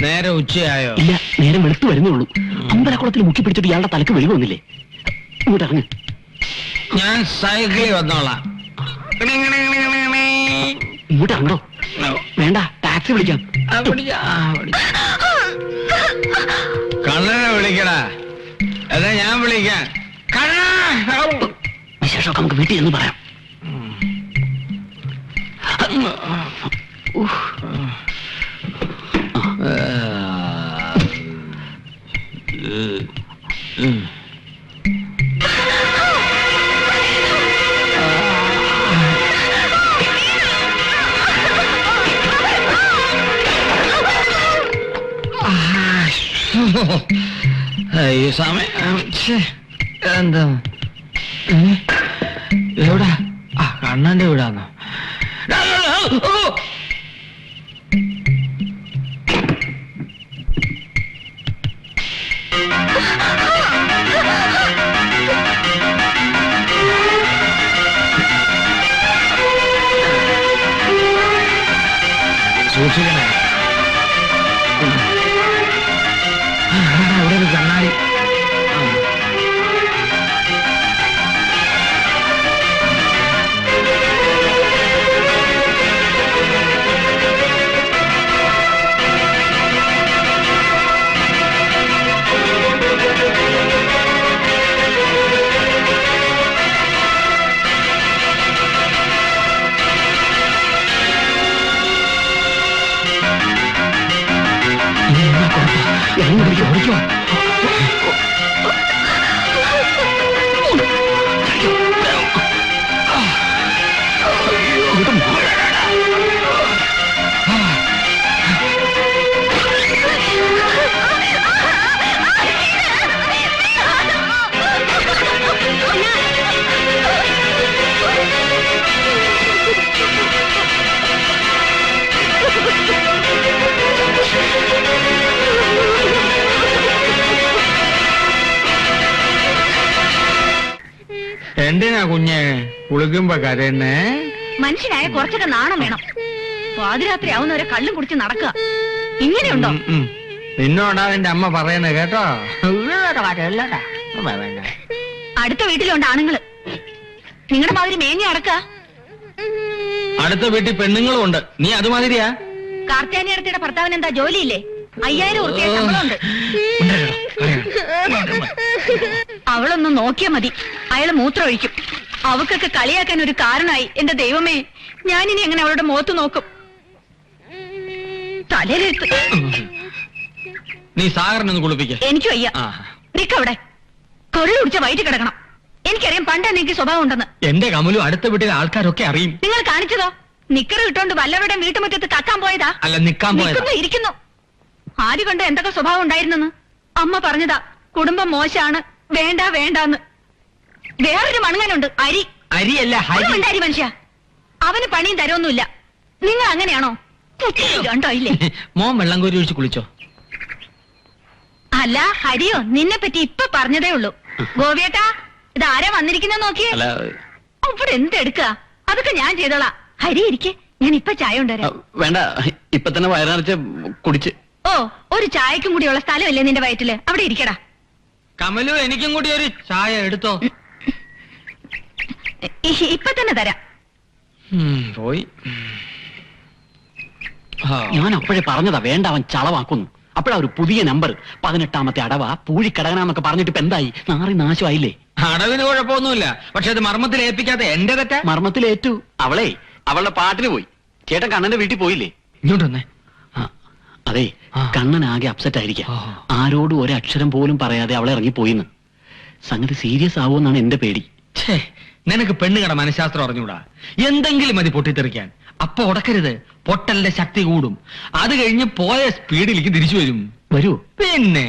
നേരെ ഉച്ചയായോ? ഇല്ല, നേരം വെളുത്തു വരുന്നേ ഉള്ളൂ. അമ്പലക്കുളത്തിൽ മുക്കി പിടിച്ചിട്ട് ഇയാളുടെ തലക്ക് വെളിവ് വന്നില്ലേ? ഇങ്ങോട്ട് ഇറങ്ങ്. ഞാൻ സൈക്കിളിൽ വന്നോളാം. ഇങ്ങോട്ട് ഇറങ്ങണോ? വേണ്ട, ടാക്സി വിളിക്കാം. കണ്ണനെ വിളിക്കടാ. അതാ ഞാൻ വിളിക്കാൻ. വിശേഷമൊക്കെ നമുക്ക് വീട്ടിൽ എന്ന് പറയാം. ഈ സമയം എന്താ എവിടാ? കണ്ണന്റെ വീടാന്നോ? സൂക്ഷിക്കണേ. അവിടെ ഒരു കണ്ണാടി. ഓടിക്കോ. എന്തിനാ കുഞ്ഞെ കുളിക്കുമ്പോ കരയുന്നേ? മനുഷ്യനായ കുറച്ചൊക്കെ നാണം വേണം. പാതിരാത്രി ആവുന്നവരെ കള്ളും കുടിച്ച് നടക്കുക. ഇങ്ങനെയുണ്ടോ? നിന്നോടാ എന്റെ അമ്മ പറയുന്നത് കേട്ടോ. അടുത്ത വീട്ടിലുണ്ട് ആണുങ്ങള്. നിങ്ങളുടെ മാതിരി മേഞ്ഞ അടക്ക. അടുത്ത വീട്ടിൽ പെണ്ണുങ്ങളും ഉണ്ട്. നീ അതുമാതിരിയാ? കാർത്തിയാനി അടുത്തയുടെ ഭർത്താവിന് എന്താ ജോലിയില്ലേ? 5000 ഉറുപ്പിക ശമ്പളമുണ്ട്. അവളൊന്ന് നോക്കിയാ മതി, അയാള് മൂത്രമൊഴിക്കും. അവക്കൊക്കെ കളിയാക്കാൻ ഒരു കാരണമായി. എന്റെ ദൈവമേ, ഞാനിനി എങ്ങനെ അവളുടെ മുഖത്ത് നോക്കും? തലയിലെടുത്ത് നീ സാഗരനൊന്ന് കുളിപ്പിക്ക. എനിക്ക് വയ്യ. നിക്കവിടെ. കൊള്ളു കുടിച്ച വയറ്റി കിടക്കണം. എനിക്കറിയാം പണ്ട് എനിക്ക് സ്വഭാവം ഉണ്ടെന്ന്. എന്റെ കമലു അടുത്ത വീട്ടിലെ ആൾക്കാരൊക്കെ അറിയും. നിങ്ങൾ കാണിച്ചതോ? നിക്കറ് ഇട്ടോണ്ട് വല്ലവരുടെയും വീട്ടുമുറ്റത്ത് കക്കാൻ പോയതാ? അല്ല, നിക്കാൻ പോയതാ. ഇരിക്കുന്നു. ആര് കണ്ട് എന്തൊക്കെ സ്വഭാവം ഉണ്ടായിരുന്നെന്ന് അമ്മ പറഞ്ഞതാ. കുടുംബം മോശാണ്, വേണ്ട വേണ്ടാന്ന്. വേറൊരു മണങ്ങനുണ്ട്, അരി. അരിയല്ല, അരി മനുഷ്യ. അവന് പണിയും തരൊന്നുമില്ല. നിങ്ങൾ അങ്ങനെയാണോ? കണ്ടോ ഇല്ലേ? മോൻ വെള്ളം കോരി ഒഴിച്ച് കുളിച്ചോ? അല്ല, ഹരിയോ നിന്നെ പറ്റി ഇപ്പൊ പറഞ്ഞതേ ഉള്ളൂ. ഗോപിയേട്ടാ, ഇത് ആരാ വന്നിരിക്കുന്ന നോക്കിയേ. അവിടെ എന്തെടുക്ക? അതൊക്കെ ഞാൻ ചെയ്തോളാം. ഹരി ഇരിക്കെ, ഞാൻ ഇപ്പൊ ചായ കൊണ്ടുവരാം. വേണ്ട, ഇപ്പൊ തന്നെ വയറ് നിറച്ച് കുടിച്ച്. ഓ, ഒരു ചായക്കും കൂടിയുള്ള സ്ഥലമല്ലേ നിന്റെ വയറ്റില്? അവിടെ ഇരിക്കടാ. കമലു, എനിക്കും കൂടി ഒരു ചായ എടുത്തോ. ഇപ്പൊ തന്നെ തരാം. പോയി. ഞാൻ അപ്പോഴേ പറഞ്ഞതാ, വേണ്ട, അവൻ ചളവാക്കുന്നു. അപ്പോഴാ ഒരു പുതിയ നമ്പർ, 18ാമത്തെ അടവ പൂഴിക്കടകനാന്നൊക്കെ പറഞ്ഞിട്ട് ഇപ്പൊ എന്തായി? നാറി നാശമായില്ലേ? അടവിന് കുഴപ്പമൊന്നുമില്ല, പക്ഷെ അത് മർമ്മത്തിൽ ഏൽപ്പിക്കാതെ എന്റെ തെറ്റാ. മർമ്മത്തിലേറ്റു. അവളുടെ പാട്ടിന് പോയി. ചേട്ടൻ കണ്ണന്റെ വീട്ടിൽ പോയില്ലേ? ഇങ്ങോട്ട് വന്നേ. അതെ, കണ്ണൻ ആകെ അപ്സെറ്റ് ആയിരിക്കാം. ആരോടും ഒരക്ഷരം പോലും പറയാതെ അവളെ ഇറങ്ങിപ്പോയിന്ന്. സംഗതി സീരിയസ് ആവുമെന്നാണ് എന്റെ പേടി. നിനക്ക് പെണ്ണുകട മനഃശാസ്ത്രം അറിഞ്ഞൂടാ. എന്തെങ്കിലും മതി പൊട്ടിത്തെറിക്കാൻ. അപ്പൊ ഉടക്കരുത്, പൊട്ടലിന്റെ ശക്തി കൂടും. അത് കഴിഞ്ഞ് പോയ സ്പീഡിലേക്ക് തിരിച്ചു വരൂ. പിന്നെ